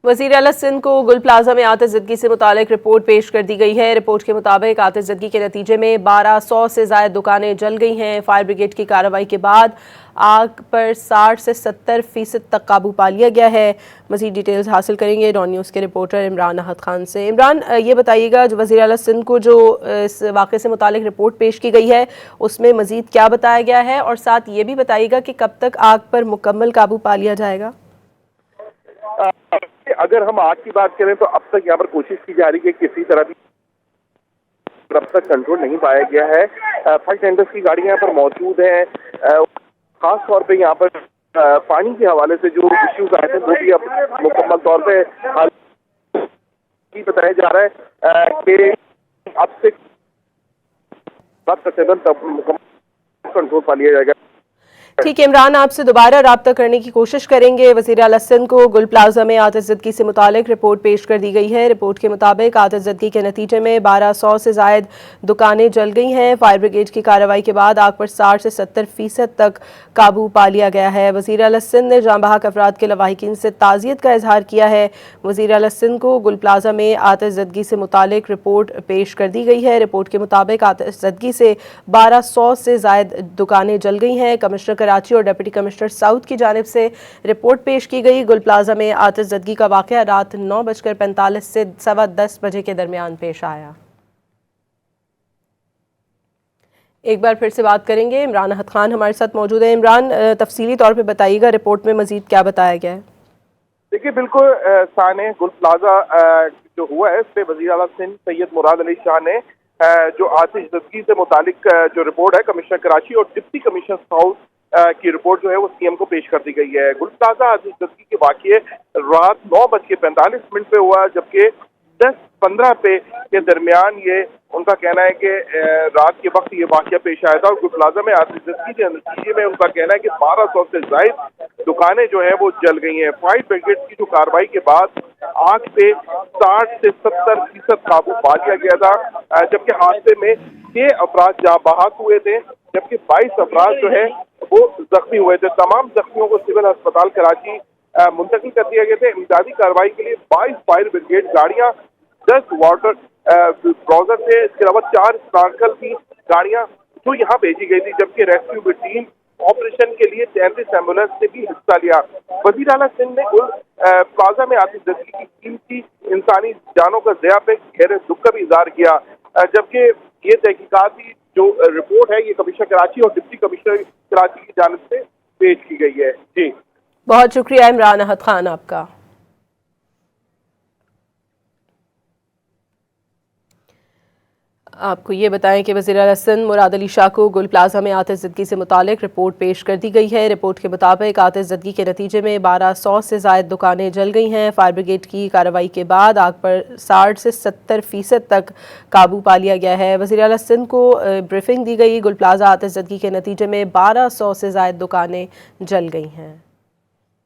वज़ीर आला सिंध को गुल प्लाजा में आतिशज़दगी से मुतालिक रिपोर्ट पेश कर दी गई है। रिपोर्ट के मुताबिक आतिशज़दगी के नतीजे में 1200 से ज़ायद दुकानें जल गई हैं। फायर ब्रिगेड की कार्रवाई के बाद आग पर 60 से 70% तक काबू पा लिया गया है। मज़ीद डिटेल्स हासिल करेंगे डॉन न्यूज़ के रिपोर्टर इमरान अहद खान से। इमरान, ये बताइएगा, जो वज़ीर आला सिंध को जो इस वाक़े से मुतालिक रिपोर्ट पेश की गई है उसमें मज़ीद क्या बताया गया है, और साथ ये भी बताइएगा कि कब तक आग पर मुकम्मल काबू पा लिया जाएगा। अगर हम आग की बात करें तो अब तक यहाँ पर कोशिश की जा रही है कि किसी तरह भी अब तक कंट्रोल नहीं पाया गया है। फायर टेंडर्स की गाड़ियां यहाँ पर मौजूद हैं। खास तौर पे यहाँ पर पानी के हवाले से जो इश्यूज आए थे वो भी अब मुकम्मल तौर पे हल बताया जा रहा है कि अब से मुकम्मल कंट्रोल पा लिया जाएगा। ठीक है इमरान, आपसे दोबारा राब्ता करने की कोशिश करेंगे। वज़ीर आला सिंध को गुल प्लाजा में आतिशज़दगी से मुतालिक रिपोर्ट पेश कर दी गई है। रिपोर्ट के मुताबिक आतिशज़दगी के नतीजे में 1200 से ज़ायद दुकानें जल गई हैं। फायर ब्रिगेड की कार्रवाई के बाद आग पर 60 से 70% तक काबू पा लिया गया है। वज़ीर आला सिंध ने जाँ बहक अफराद के लवाहिकीन से ताज़ियत का इजहार किया है। वज़ीर आला सिंध को गुल प्लाजा में आतिशज़दगी से मुतालिक रिपोर्ट पेश कर दी गई है। रिपोर्ट के मुताबिक आतिशज़दगी से 1200 से ज़ायद दुकानें जल गई हैं। कमिश्नर कराची और डिप्टी कमिश्नर साउथ की जानिब से रिपोर्ट पेश की गई। गुल प्लाजा में आतिशज़दगी का वाक़या रात 9:45 से 10:15 बजे के दरमियान पेश आया। एक बार फिर से बात करेंगे, इमरान अहद खान हमारे साथ मौजूद है। इमरान, तफसीली तौर पे बताइएगा रिपोर्ट में मजीद क्या बताया गया है। देखिए, बिल्कुल साने गुल प्लाजा जो हुआ है इस पे वज़ीर आला सिंध सैयद मुराद अली शाह ने जो आतिशज़दगी से मुतालिक जो रिपोर्ट है कमिश्नर कराची और डिप्टी कमिश्नर साउथ की रिपोर्ट जो है वो सीएम को पेश कर दी गई है। गुल प्लाजा आतिशज़दगी के वाक़ये रात 9:45 पे हुआ, जबकि 10:15 पे के दरमियान ये उनका कहना है कि रात के वक्त ये वाक़या पेश आया था। और गुल प्लाजा में आतिशज़दगी के नतीजे में उनका कहना है कि 1200 से ज़ायद दुकानें जो है वो जल गई हैं। फायर ब्रिगेड की जो कार्रवाई के बाद आग पे 60 से 70% काबू पा लिया गया था, जबकि हादसे में 6 अफराद जाँ बहक हुए थे, जबकि 22 अफराद जो है वो जख्मी हुए थे। तमाम जख्मियों को सिविल अस्पताल कराची मुंतकिल कर दिया गया था। इमदादी कार्रवाई के लिए 22 फायर ब्रिगेड गाड़ियां, 10 वाटर ब्राउजर थे, इसके अलावा 4 स्पार्कल की गाड़ियां जो यहाँ भेजी गई थी, जबकि रेस्क्यू टीम ऑपरेशन के लिए 33 एम्बुलेंस ने भी हिस्सा लिया। वज़ीर आला सिंध ने गुल प्लाजा में आतिशज़दगी की कीमती इंसानी जानों का ज़िया पे गहरे दुख का भी इजहार किया, जबकि ये तहकीकाती जो रिपोर्ट है ये कमिश्नर कराची और डिप्टी कमिश्नर कराची की जानिब से पेश की गई है। जी, बहुत शुक्रिया इमरान अहद खान आपका। आपको ये बताएं कि वज़ीर आला सिंध मुराद अली शाह को गुल प्लाजा में आतिशज़दगी से मुतालिक रिपोर्ट पेश कर दी गई है। रिपोर्ट के मुताबिक आतिशज़दगी के नतीजे में 1200 से ज़ायद दुकानें जल गई हैं। फायर ब्रिगेड की कार्रवाई के बाद आग पर 60 से 70% तक काबू पा लिया गया है। वज़ीर आला सिंध को ब्रीफिंग दी गई। गुल प्लाजा आतिशज़दगी के नतीजे में 1200 से ज़ायद दुकानें जल गई हैं।